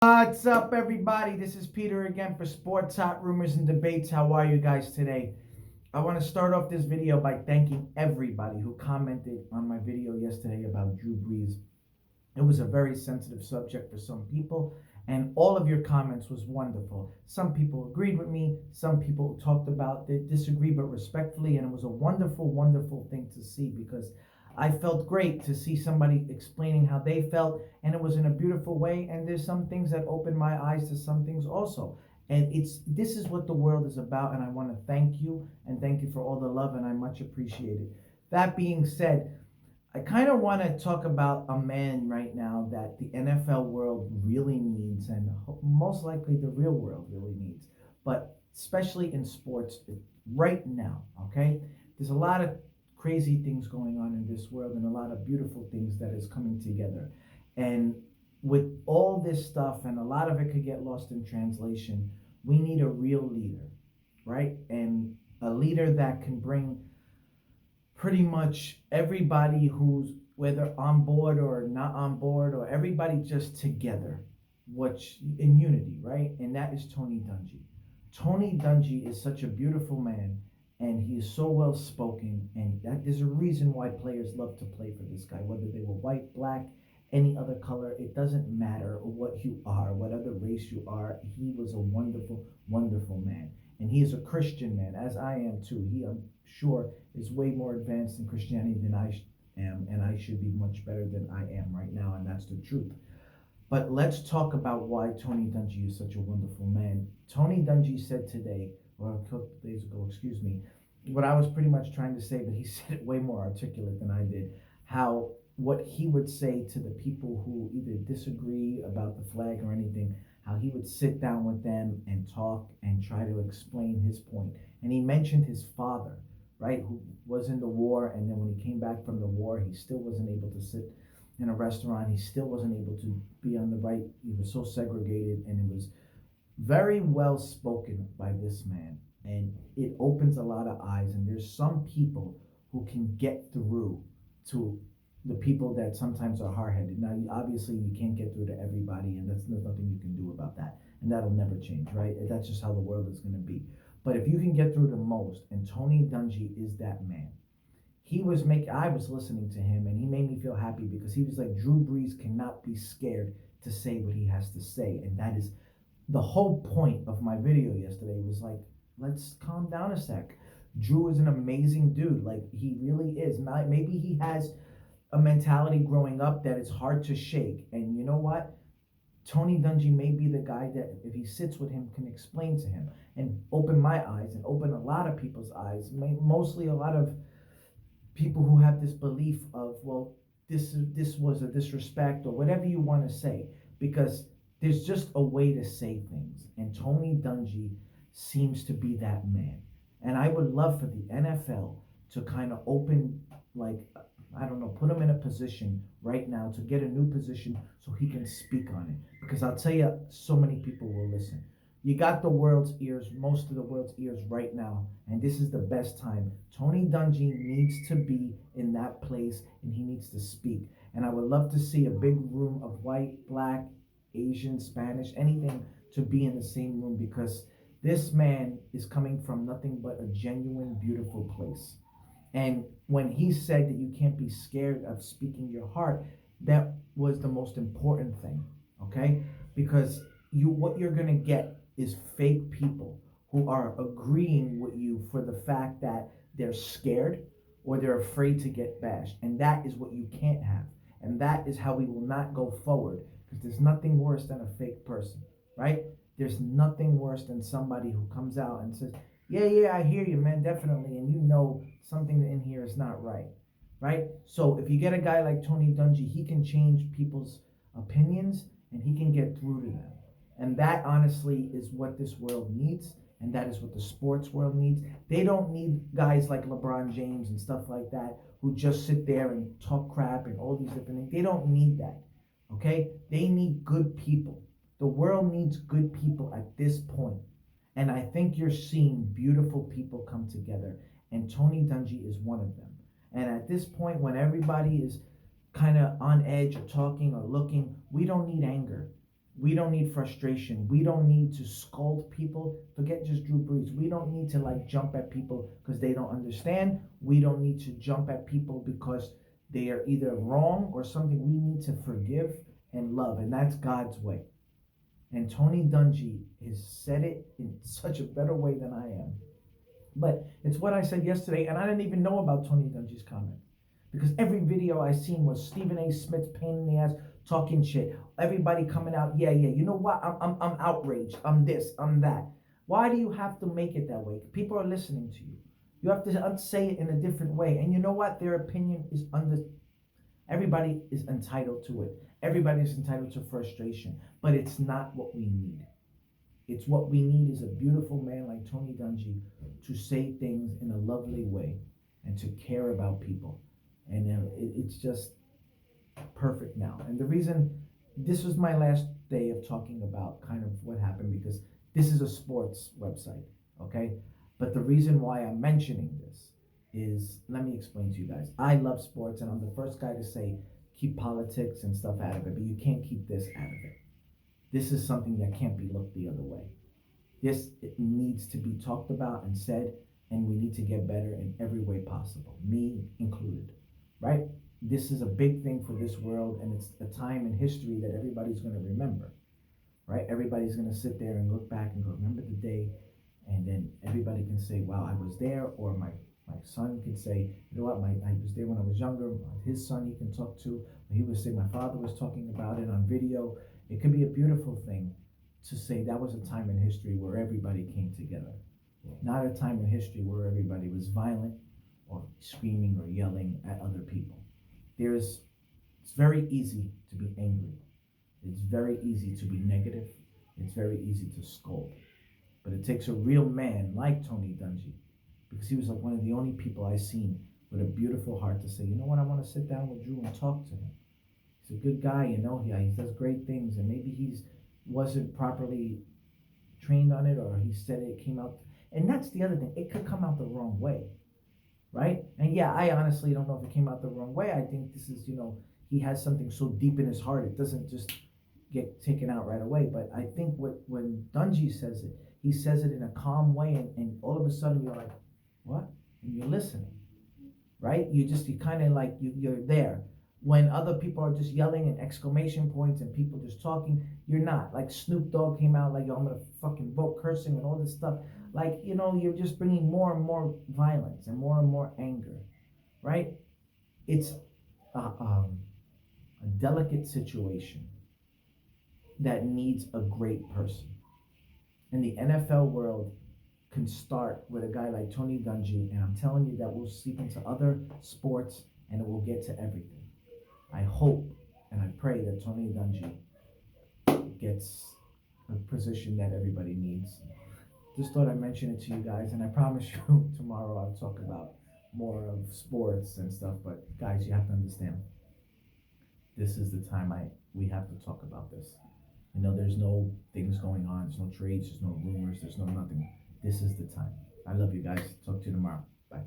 What's up, everybody? This is Peter again for Sports Hot Rumors and Debates. How are you guys today? I want to start off this video by thanking everybody who commented on my video yesterday about Drew Brees. It was a very sensitive subject for some people, and all of your comments was wonderful. Some people agreed with me, some people talked about it, disagreed, but respectfully, and it was a wonderful, wonderful thing to see because I felt great to see somebody explaining how they felt, and it was in a beautiful way. And there's some things that opened my eyes to some things also. And this is what the world is about, and I want to thank you and thank you for all the love, and I much appreciate it. That being said, I kind of want to talk about a man right now that the NFL world really needs, and most likely the real world really needs, but especially in sports right now. Okay, there's a lot of crazy things going on in this world, and a lot of beautiful things that is coming together. And with all this stuff, and a lot of it could get lost in translation, we need a real leader, right? And a leader that can bring pretty much everybody who's whether on board or not on board, or everybody just together, which in unity, right? And that is Tony Dungy. Tony Dungy is such a beautiful man, and he is so well spoken, and that there's a reason why players love to play for this guy, whether they were white, black, any other color. It doesn't matter what you are, what other race you are. He was a wonderful, wonderful man, and he is a Christian man, as I am too. He, I'm sure, is way more advanced in Christianity than I am, and I should be much better than I am right now, and that's the truth. But let's talk about why Tony Dungy is such a wonderful man. Tony Dungy said today, or a couple days ago, excuse me, what I was pretty much trying to say, but he said it way more articulate than I did. How what he would say to the people who either disagree about the flag or anything, how he would sit down with them and talk and try to explain his point. And he mentioned his father, right, who was in the war, and then when he came back from the war, he still wasn't able to sit in a restaurant. He still wasn't able to be on the right. He was so segregated, and it was very well spoken by this man. And it opens a lot of eyes. And there's some people who can get through to the people that sometimes are hard-headed. Now, obviously, you can't get through to everybody, and there's nothing you can do about that. And that'll never change, right? That's just how the world is going to be. But if you can get through to most, and Tony Dungy is that man. I was listening to him, and he made me feel happy because he was like, Drew Brees cannot be scared to say what he has to say. And that is the whole point of my video yesterday, was like, let's calm down a sec. Drew is an amazing dude. Like, he really is. Maybe he has a mentality growing up that is hard to shake. And you know what? Tony Dungy may be the guy that, if he sits with him, can explain to him and open my eyes and open a lot of people's eyes, mostly a lot of people who have this belief of, well, this was a disrespect or whatever you want to say, because there's just a way to say things, and Tony Dungy seems to be that man. And I would love for the NFL to kind of open, like, I don't know, put him in a position right now to get a new position so he can speak on it. Because I'll tell you, so many people will listen. You got the world's ears, most of the world's ears right now, and this is the best time. Tony Dungy needs to be in that place, and he needs to speak. And I would love to see a big room of white, black, Asian, Spanish, anything, to be in the same room, because this man is coming from nothing but a genuine, beautiful place. And when he said that you can't be scared of speaking your heart, that was the most important thing, okay? Because what you're gonna get is fake people who are agreeing with you for the fact that they're scared or they're afraid to get bashed. And that is what you can't have. And that is how we will not go forward, because there's nothing worse than a fake person, right? There's nothing worse than somebody who comes out and says, yeah, I hear you, man, definitely. And you know something in here is not right, right? So if you get a guy like Tony Dungy, he can change people's opinions and he can get through to them. And that honestly is what this world needs. And that is what the sports world needs. They don't need guys like LeBron James and stuff like that who just sit there and talk crap and all these different things. They don't need that, okay? They need good people. The world needs good people at this point. And I think you're seeing beautiful people come together. And Tony Dungy is one of them. And at this point, when everybody is kind of on edge or talking or looking, we don't need anger. We don't need frustration. We don't need to scold people. Forget just Drew Brees. We don't need to like jump at people because they don't understand. We don't need to jump at people because they are either wrong or something. We need to forgive and love, and that's God's way. And Tony Dungy has said it in such a better way than I am. But it's what I said yesterday, and I didn't even know about Tony Dungy's comment. Because every video I seen was Stephen A. Smith's pain in the ass talking shit. Everybody coming out, yeah. You know what? I'm outraged. I'm this. I'm that. Why do you have to make it that way? People are listening to you. You have to say it in a different way. And you know what? Their opinion is under. Everybody is entitled to it. Everybody is entitled to frustration. But it's not what we need. It's what we need is a beautiful man like Tony Dungy to say things in a lovely way and to care about people. And it's just perfect now. And the reason this was my last day of talking about kind of what happened, because this is a sports website, okay? But the reason why I'm mentioning this is, let me explain to you guys. I love sports, and I'm the first guy to say keep politics and stuff out of it, but you can't keep this out of it. This is something that can't be looked the other way. It needs to be talked about and said, and we need to get better in every way possible, me included, right? This is a big thing for this world, and it's a time in history that everybody's going to remember, right? Everybody's going to sit there and look back and go, remember the day, and then everybody can say, wow, I was there, or my son can say, you know what, I was there when I was younger. His son he can talk to. He was saying, my father was talking about it on video. It could be a beautiful thing to say that was a time in history where everybody came together. Not a time in history where everybody was violent or screaming or yelling at other people. It's very easy to be angry. It's very easy to be negative. It's very easy to scold. But it takes a real man like Tony Dungy, because he was like one of the only people I seen with a beautiful heart to say, you know what, I want to sit down with Drew and talk to him. He's a good guy, you know, he does great things, and maybe he's wasn't properly trained on it, or he said it came out. And that's the other thing. It could come out the wrong way, right? And yeah, I honestly don't know if it came out the wrong way. I think this is, he has something so deep in his heart, it doesn't just get taken out right away. But I think when Dungy says it, he says it in a calm way, and all of a sudden you're like, what? And you're listening, right? You kind of like, you're there. When other people are just yelling and exclamation points and people just talking, you're not. Like Snoop Dogg came out like, yo, I'm gonna fucking vote, cursing and all this stuff. Like, you're just bringing more and more violence and more anger, right? It's a delicate situation that needs a great person. And the NFL world can start with a guy like Tony Dungy, and I'm telling you that will seep into other sports and it will get to everything. I hope and I pray that Tony Dungy gets a position that everybody needs. Just thought I'd mention it to you guys, and I promise you tomorrow I'll talk about more of sports and stuff. But guys, you have to understand, this is the time we have to talk about this. There's no things going on, there's no trades, there's no rumors, there's no nothing. This is the time. I love you guys. Talk to you tomorrow. Bye.